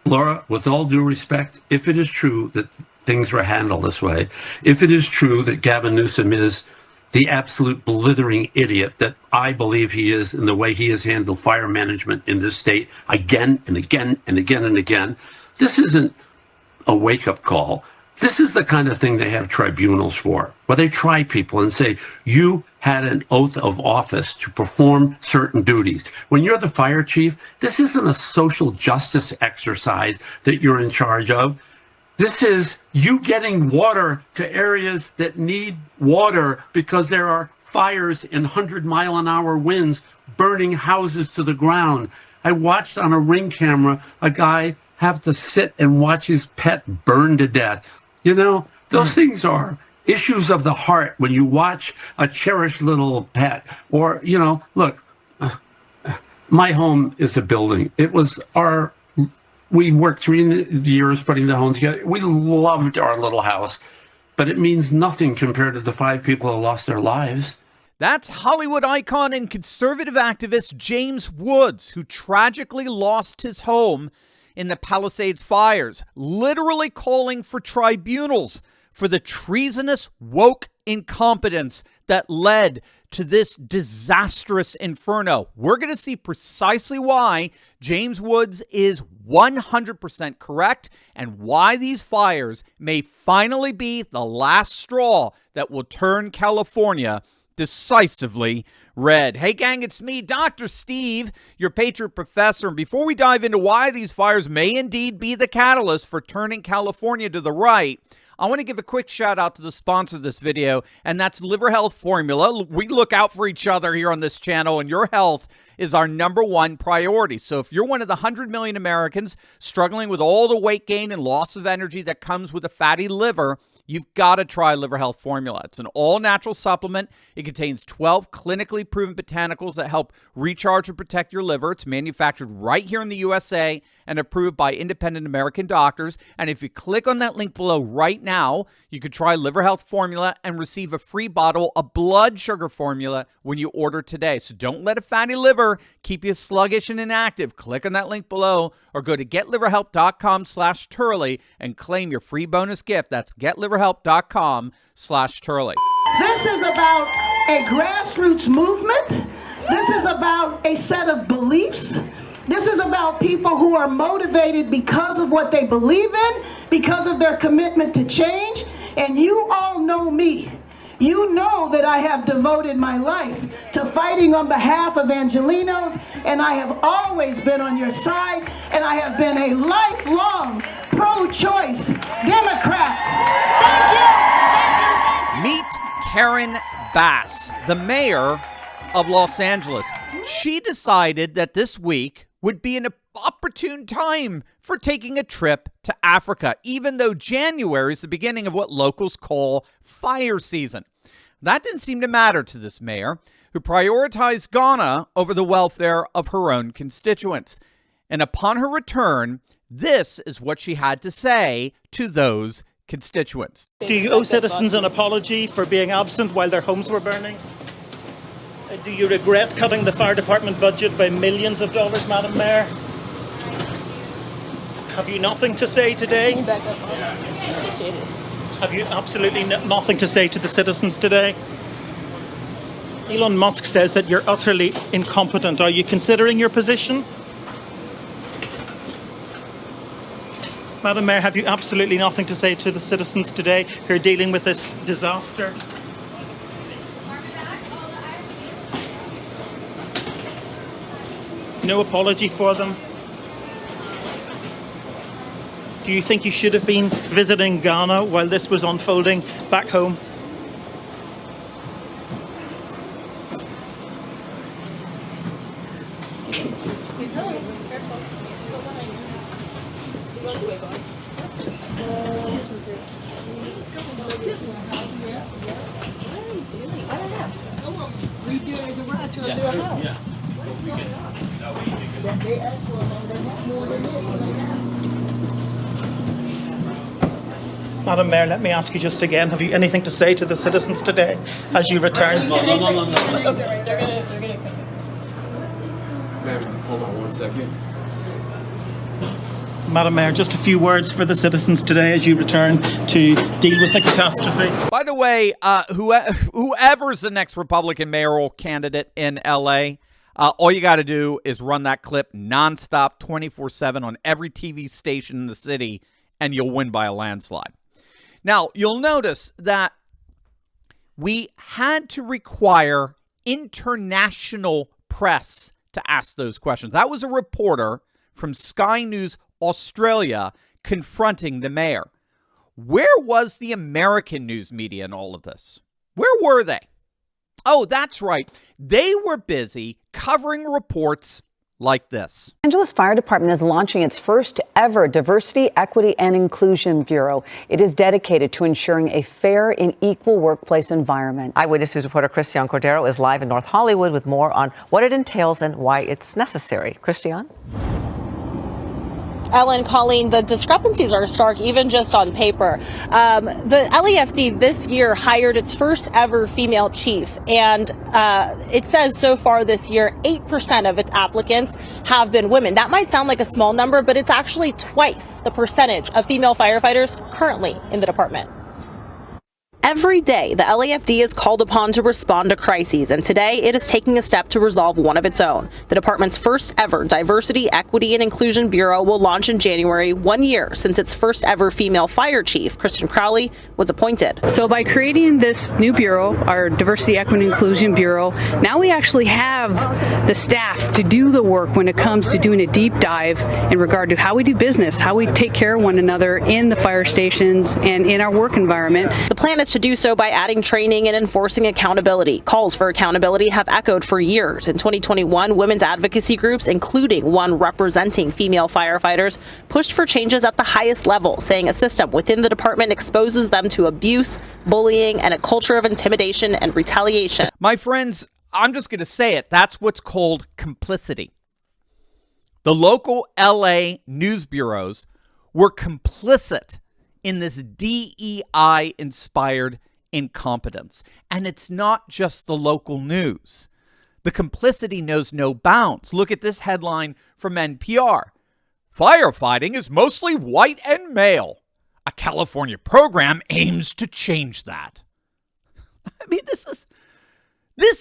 Laura, with all due respect, if it is true that things were handled this way, if it is true that Gavin Newsom is the absolute blithering idiot that I believe he is in the way he has handled fire management in this state again and again and again and again, this isn't a wake-up call. This is the kind of thing they have tribunals for, where they try people and say, you had an oath of office to perform certain duties. When you're the fire chief, this isn't a social justice exercise that you're in charge of. This is you getting water to areas that need water because there are fires in 100-mile-an-hour winds burning houses to the ground. I watched on a Ring camera a guy have to sit and watch his pet burn to death. You know, those things are issues of the heart when you watch a cherished little pet. Or, you know, look, my home is a building. It was we worked 3 years putting the home together. We loved our little house, but it means nothing compared to the 5 people who lost their lives. That's Hollywood icon and conservative activist James Woods, who tragically lost his home in the Palisades fires, literally calling for tribunals for the treasonous woke incompetence that led to this disastrous inferno. We're going to see precisely why James Woods is 100% correct and why these fires may finally be the last straw that will turn California decisively red. Hey gang, it's me, Dr. Steve, your Patriot Professor. And before we dive into why these fires may indeed be the catalyst for turning California to the right, I want to give a quick shout out to the sponsor of this video, and that's Liver Health Formula. We look out for each other here on this channel, and your health is our #1 priority. So if you're one of the 100 million Americans struggling with all the weight gain and loss of energy that comes with a fatty liver, you've got to try Liver Health Formula. It's an all-natural supplement. It contains 12 clinically proven botanicals that help recharge and protect your liver. It's manufactured right here in the USA and approved by independent American doctors. And if you click on that link below right now, you could try Liver Health Formula and receive a free bottle of blood sugar formula when you order today. So don't let a fatty liver keep you sluggish and inactive. Click on that link below or go to getliverhelp.com/Turley and claim your free bonus gift. That's getliverhelp.com/Turley. This is about a grassroots movement. This is about a set of beliefs. This is about people who are motivated because of what they believe in, because of their commitment to change. And you all know me. You know that I have devoted my life to fighting on behalf of Angelenos, and I have always been on your side, and I have been a lifelong pro-choice Democrat. Thank you. Meet Karen Bass, the mayor of Los Angeles. She decided that this week would be an opportune time for taking a trip to Africa, even though January is the beginning of what locals call fire season. That didn't seem to matter to this mayor, who prioritized Ghana over the welfare of her own constituents. And upon her return, this is what she had to say to those constituents. Do you owe citizens an apology for being absent while their homes were burning? Do you regret cutting the fire department budget by millions of dollars, Madam Mayor? Have you nothing to say today? Can you back up? Appreciate it. Have you absolutely nothing to say to the citizens today? Elon Musk says that you're utterly incompetent. Are you considering your position? Madam Mayor, have you absolutely nothing to say to the citizens today who are dealing with this disaster? No apology for them? Do you think you should have been visiting Ghana while this was unfolding back home? Madam Mayor, let me ask you just again, have you anything to say to the citizens today as you return? No. They're gonna come. Ma'am, hold on 1 second. Madam Mayor, just a few words for the citizens today as you return to deal with the catastrophe. By the way, whoever's the next Republican mayoral candidate in L.A., all you got to do is run that clip nonstop, 24/7 on every TV station in the city, and you'll win by a landslide. Now, you'll notice that we had to require international press to ask those questions. That was a reporter from Sky News Australia confronting the mayor. Where was the American news media in all of this? Where were they? Oh, that's right. They were busy covering reports like this. Los Angeles Fire Department is launching its first ever Diversity, Equity, and Inclusion Bureau. It is dedicated to ensuring a fair and equal workplace environment. Eyewitness News reporter Christian Cordero is live in North Hollywood with more on what it entails and why it's necessary. Christian? Ellen, Colleen, the discrepancies are stark, even just on paper. The LAFD this year hired its first ever female chief, and it says so far this year, 8% of its applicants have been women. That might sound like a small number, but it's actually twice the percentage of female firefighters currently in the department. Every day, the LAFD is called upon to respond to crises, and today it is taking a step to resolve one of its own. The department's first ever Diversity, Equity, and Inclusion Bureau will launch in January, 1 year since its first ever female fire chief, Kristen Crowley, was appointed. So by creating this new bureau, our Diversity, Equity, and Inclusion Bureau, now we actually have the staff to do the work when it comes to doing a deep dive in regard to how we do business, how we take care of one another in the fire stations and in our work environment. The plan is to do so by adding training and enforcing accountability. Calls for accountability have echoed for years. In 2021, women's advocacy groups, including one representing female firefighters, pushed for changes at the highest level, saying a system within the department exposes them to abuse, bullying, and a culture of intimidation and retaliation. My friends, I'm just going to say it. That's what's called complicity. The local LA news bureaus were complicit in this DEI-inspired incompetence. And it's not just the local news. The complicity knows no bounds. Look at this headline from NPR. Firefighting is mostly white and male. A California program aims to change that. I mean, this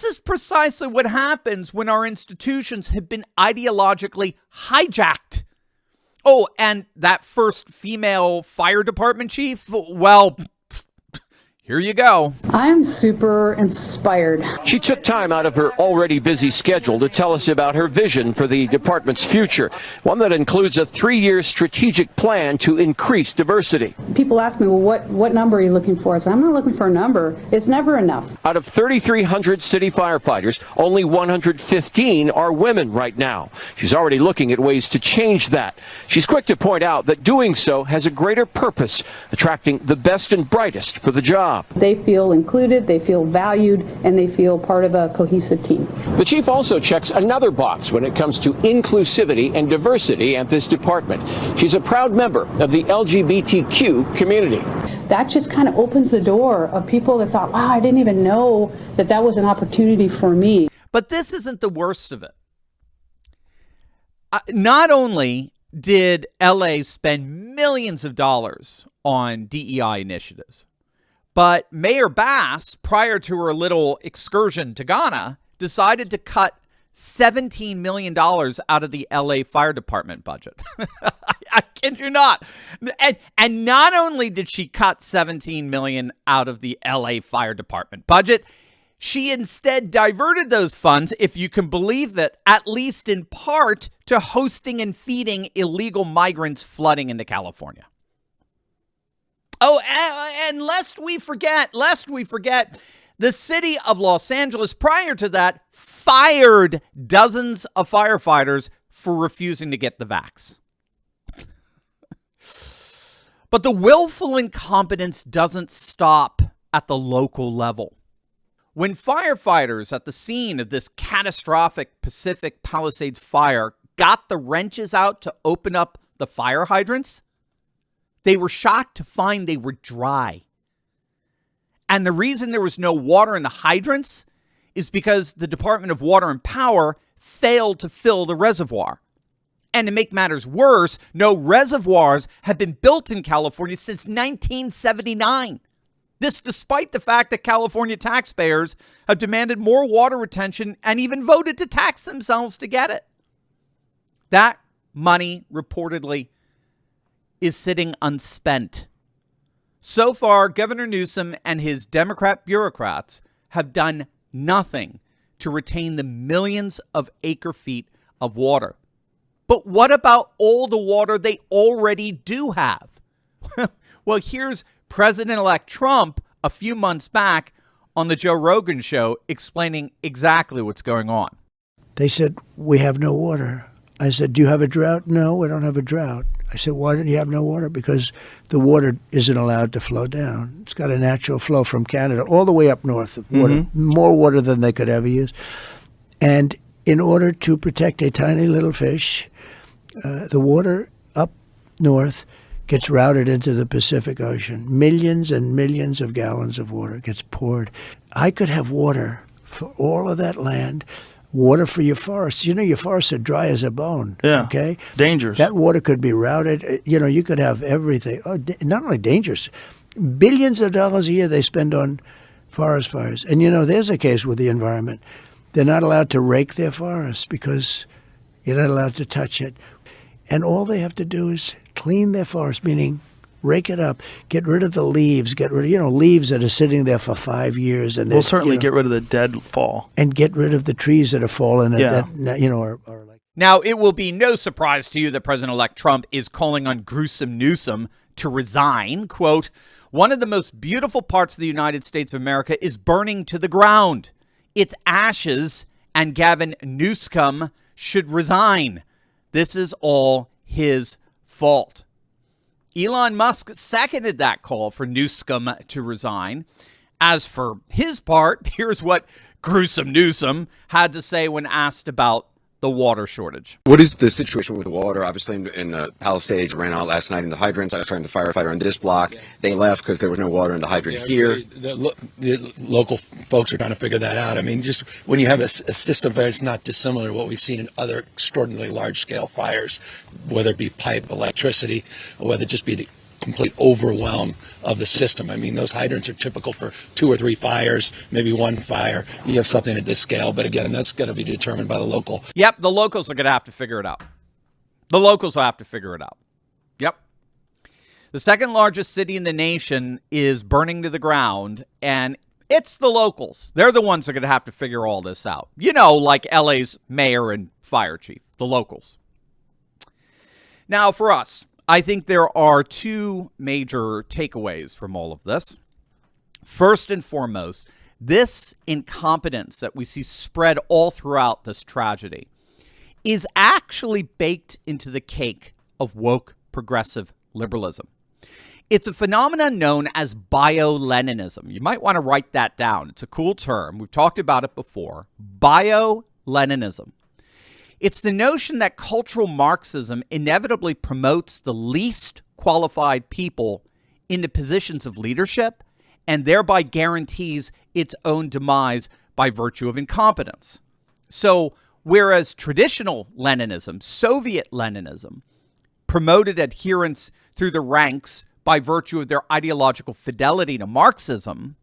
is precisely what happens when our institutions have been ideologically hijacked. Oh, and that first female fire department chief, well, here you go. I'm super inspired. She took time out of her already busy schedule to tell us about her vision for the department's future, one that includes a 3-year strategic plan to increase diversity. People ask me, well, what number are you looking for? I said, I'm not looking for a number. It's never enough. Out of 3,300 city firefighters, only 115 are women right now. She's already looking at ways to change that. She's quick to point out that doing so has a greater purpose, attracting the best and brightest for the job. They feel included, they feel valued, and they feel part of a cohesive team. The chief also checks another box when it comes to inclusivity and diversity at this department. She's a proud member of the LGBTQ community. That just kind of opens the door of people that thought, wow, I didn't even know that that was an opportunity for me. But this isn't the worst of it. Not only did LA spend millions of dollars on DEI initiatives, but Mayor Bass, prior to her little excursion to Ghana, decided to cut $17 million out of the LA Fire Department budget. I kid you not. And not only did she cut $17 million out of the LA Fire Department budget, she instead diverted those funds, if you can believe it, at least in part, to hosting and feeding illegal migrants flooding into California. Oh, and lest we forget, the city of Los Angeles, prior to that, fired dozens of firefighters for refusing to get the vax. But the willful incompetence doesn't stop at the local level. When firefighters at the scene of this catastrophic Pacific Palisades fire got the wrenches out to open up the fire hydrants, they were shocked to find they were dry. And the reason there was no water in the hydrants is because the Department of Water and Power failed to fill the reservoir. And to make matters worse, no reservoirs have been built in California since 1979. This despite the fact that California taxpayers have demanded more water retention and even voted to tax themselves to get it. That money reportedly is sitting unspent. So far, Governor Newsom and his Democrat bureaucrats have done nothing to retain the millions of acre-feet of water. But what about all the water they already do have? Well, here's President-elect Trump a few months back on the Joe Rogan show explaining exactly what's going on. They said, we have no water. I said, do you have a drought? No, we don't have a drought. I said, why don't you have no water? Because the water isn't allowed to flow down. It's got a natural flow from Canada all the way up north of water, more water than they could ever use. And in order to protect a tiny little fish, the water up north gets routed into the Pacific Ocean. Millions and millions of gallons of water gets poured. I could have water for all of that land. Water for your forests. You know, your forests are dry as a bone. Yeah. Okay? Dangerous. That water could be routed. You know, you could have everything. Oh, not only dangerous, billions of dollars a year they spend on forest fires. And, you know, there's a case with the environment. They're not allowed to rake their forests because you're not allowed to touch it. And all they have to do is clean their forest, meaning rake it up, get rid of the leaves, get rid of, leaves that are sitting there for 5 years. And we'll certainly get rid of the dead fall. And get rid of the trees that are fallen that are like. Now, it will be no surprise to you that President-elect Trump is calling on gruesome Newsom to resign. Quote, one of the most beautiful parts of the United States of America is burning to the ground. Its ashes, and Gavin Newsom should resign. This is all his fault. Elon Musk seconded that call for Newsom to resign. As for his part, here's what gruesome Newsom had to say when asked about the water shortage. What is the situation with the water? Obviously, in Palisades ran out last night in the hydrants. I was talking to the firefighter on this block. They left because there was no water in the hydrant here. The local folks are trying to figure that out. I mean, just when you have a system that's not dissimilar to what we've seen in other extraordinarily large-scale fires, whether it be pipe, electricity, or whether it just be the complete overwhelm of the system. I mean, those hydrants are typical for 2 or 3 fires, maybe 1 fire. You have something at this scale, but again, that's going to be determined by the local. Yep, the locals are going to have to figure it out. The locals will have to figure it out. Yep. The second largest city in the nation is burning to the ground, and it's the locals. They're the ones that are going to have to figure all this out. You know, like LA's mayor and fire chief, the locals. Now, for us, I think there are 2 major takeaways from all of this. First and foremost, this incompetence that we see spread all throughout this tragedy is actually baked into the cake of woke progressive liberalism. It's a phenomenon known as bio-Leninism. You might want to write that down. It's a cool term. We've talked about it before. Bio-Leninism. It's the notion that cultural Marxism inevitably promotes the least qualified people into positions of leadership and thereby guarantees its own demise by virtue of incompetence. So, whereas traditional Leninism, Soviet Leninism, promoted adherence through the ranks by virtue of their ideological fidelity to Marxism,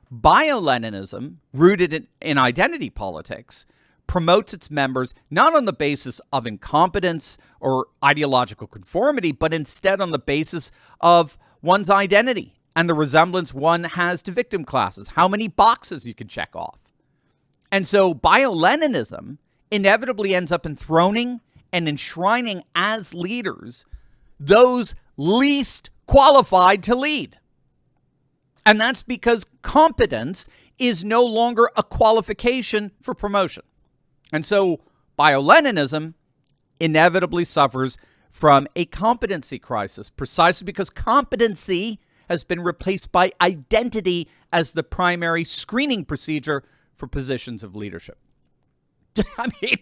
bio-Leninism, rooted in identity politics, promotes its members not on the basis of incompetence or ideological conformity, but instead on the basis of one's identity and the resemblance one has to victim classes, how many boxes you can check off. And so bio-Leninism inevitably ends up enthroning and enshrining as leaders those least qualified to lead. And that's because competence is no longer a qualification for promotion. And so bio-Leninism inevitably suffers from a competency crisis, precisely because competency has been replaced by identity as the primary screening procedure for positions of leadership. I mean,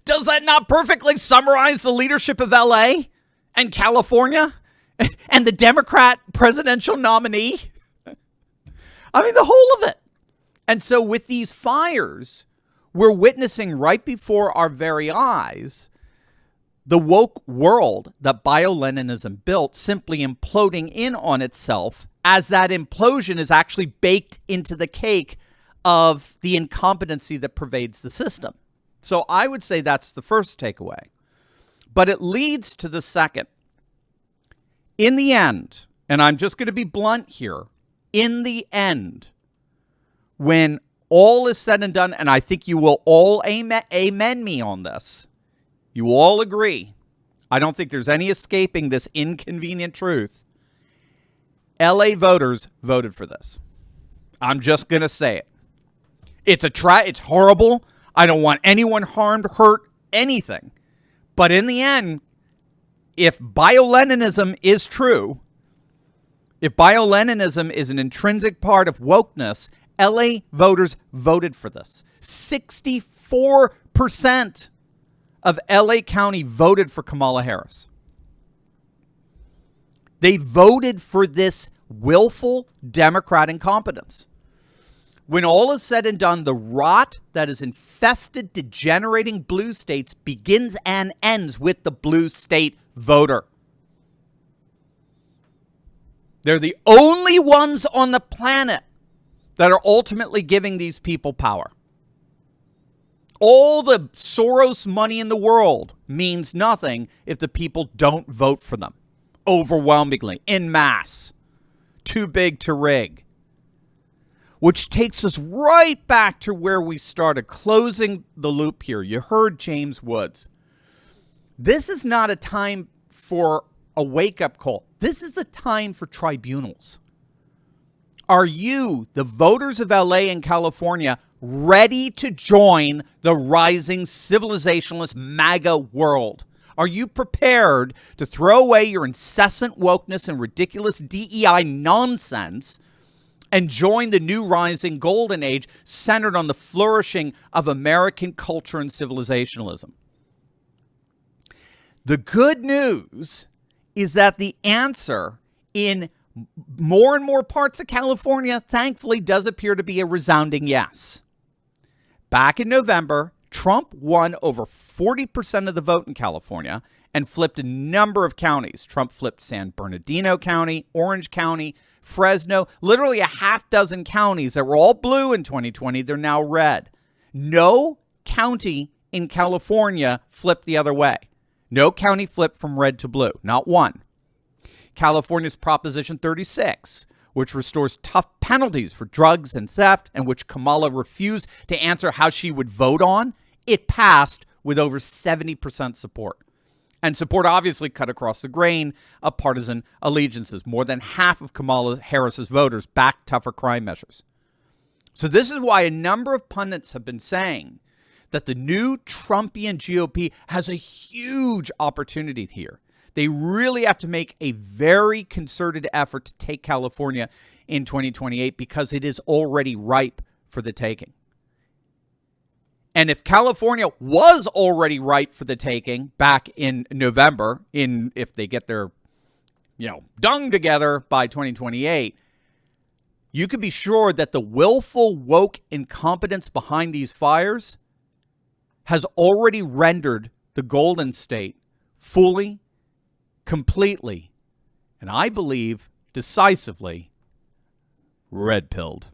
does that not perfectly summarize the leadership of LA and California and the Democrat presidential nominee? I mean, the whole of it. And so with these fires, we're witnessing right before our very eyes the woke world that bio-Leninism built simply imploding in on itself, as that implosion is actually baked into the cake of the incompetency that pervades the system. So I would say that's the first takeaway. But it leads to the second. In the end, and I'm just going to be blunt here, in the end, when all is said and done, and I think you will all amen me on this, you all agree, I don't think there's any escaping this inconvenient truth, LA voters voted for this. I'm just going to say it. It's horrible. I don't want anyone harmed, hurt, anything. But in the end, if bio-Leninism is true, if bio-Leninism is an intrinsic part of wokeness, LA voters voted for this. 64% of LA County voted for Kamala Harris. They voted for this willful Democrat incompetence. When all is said and done, the rot that has infested degenerating blue states begins and ends with the blue state voter. They're the only ones on the planet that are ultimately giving these people power. All the Soros money in the world means nothing if the people don't vote for them. Overwhelmingly, en masse. Too big to rig. Which takes us right back to where we started, closing the loop here. You heard James Woods. This is not a time for a wake-up call. This is a time for tribunals. Are you, the voters of LA and California, ready to join the rising civilizationalist MAGA world? Are you prepared to throw away your incessant wokeness and ridiculous DEI nonsense and join the new rising golden age centered on the flourishing of American culture and civilizationalism? The good news is that the answer in more and more parts of California, thankfully, does appear to be a resounding yes. Back in November, Trump won over 40% of the vote in California and flipped a number of counties. Trump flipped San Bernardino County, Orange County, Fresno, literally a half dozen counties that were all blue in 2020. They're now red. No county in California flipped the other way. No county flipped from red to blue, not one. California's Proposition 36, which restores tough penalties for drugs and theft, and which Kamala refused to answer how she would vote on, it passed with over 70% support. And support obviously cut across the grain of partisan allegiances. More than half of Kamala Harris's voters backed tougher crime measures. So this is why a number of pundits have been saying that the new Trumpian GOP has a huge opportunity here. They really have to make a very concerted effort to take California in 2028 because it is already ripe for the taking. And if California was already ripe for the taking back in November, if they get their, dung together by 2028, you can be sure that the willful woke incompetence behind these fires has already rendered the Golden State fully, completely, and I believe decisively red-pilled.